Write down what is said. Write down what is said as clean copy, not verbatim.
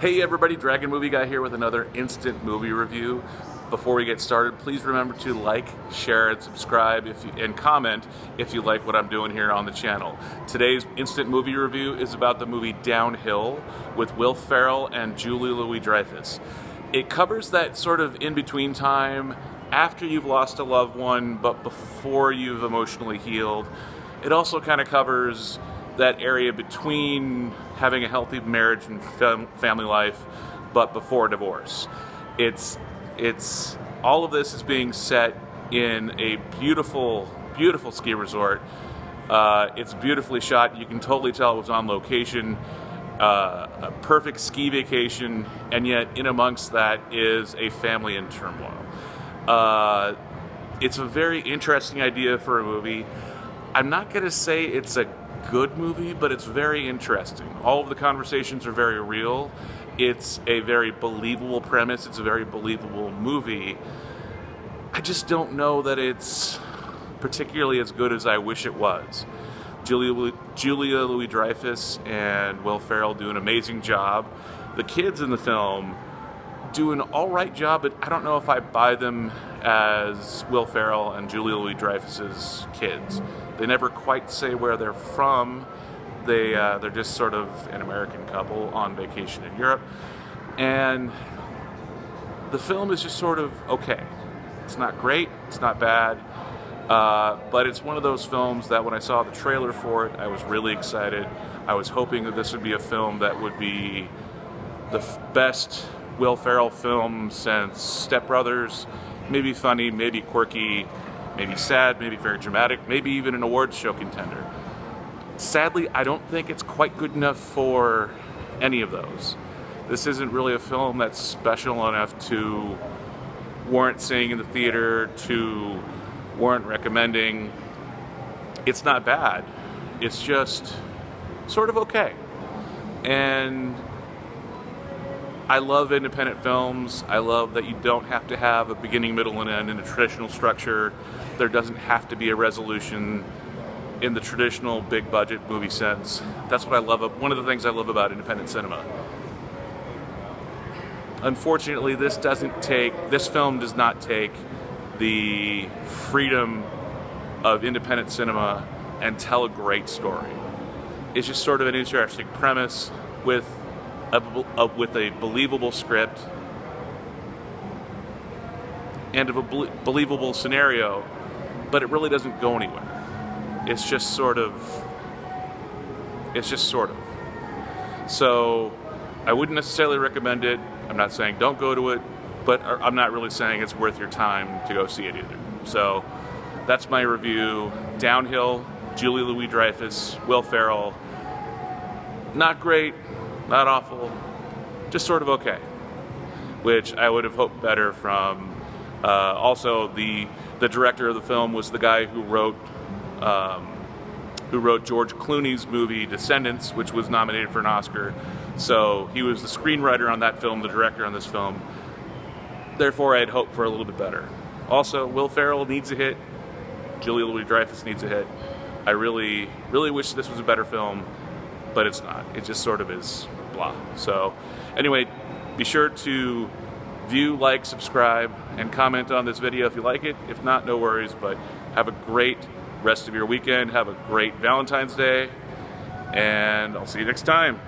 Hey everybody, Dragon Movie Guy here with another instant movie review. Before we get started, please remember to like, share, and subscribe and comment if you like what I'm doing here on the channel. Today's instant movie review is about the movie Downhill with Will Ferrell and Julie Louis-Dreyfus. It covers that sort of in-between time after you've lost a loved one but before you've emotionally healed. It also kind of covers that area between having a healthy marriage and family life, but before divorce. It's all of this is being set in a beautiful, beautiful ski resort. It's beautifully shot. You can totally tell it was on location. A perfect ski vacation, and yet in amongst that is a family in turmoil. It's a very interesting idea for a movie. I'm not going to say it's a good movie, but it's very interesting. All of the conversations are very real. It's a very believable premise. It's a very believable movie. I just don't know that it's particularly as good as I wish it was. Julia Louis-Dreyfus and Will Ferrell do an amazing job. The kids in the film do an all right job, but I don't know if I buy them as Will Ferrell and Julia Louis-Dreyfus's kids. They never quite say where they're from. They're just sort of an American couple on vacation in Europe. And the film is just sort of okay. It's not great, it's not bad, but it's one of those films that when I saw the trailer for it, I was really excited. I was hoping that this would be a film that would be the best Will Ferrell film since Step Brothers. Maybe funny, maybe quirky, maybe sad, maybe very dramatic, maybe even an awards show contender. Sadly, I don't think it's quite good enough for any of those. This isn't really a film that's special enough to warrant seeing in the theater, to warrant recommending. It's not bad. It's just sort of okay. And I love independent films. I love that you don't have to have a beginning, middle, and end in a traditional structure. There doesn't have to be a resolution in the traditional big budget movie sense. That's what I love. One of the things I love about independent cinema. Unfortunately, this film does not take the freedom of independent cinema and tell a great story. It's just sort of an interesting premise with a believable script and of a believable scenario, but it really doesn't go anywhere. It's just sort of. So I wouldn't necessarily recommend it. I'm not saying don't go to it, but I'm not really saying it's worth your time to go see it either. So that's my review. Downhill, Julie Louis-Dreyfus, Will Ferrell. Not great, not awful, just sort of okay, which I would have hoped better from. Also, the director of the film was the guy who wrote George Clooney's movie Descendants, which was nominated for an Oscar. So he was the screenwriter on that film, the director on this film. Therefore, I'd hope for a little bit better. Also, Will Ferrell needs a hit. Julia Louis-Dreyfus needs a hit. I really, really wish this was a better film, but it's not. It just sort of is blah. So anyway, be sure to view, like, subscribe, and comment on this video if you like it. If not, no worries, but have a great rest of your weekend. Have a great Valentine's Day, and I'll see you next time.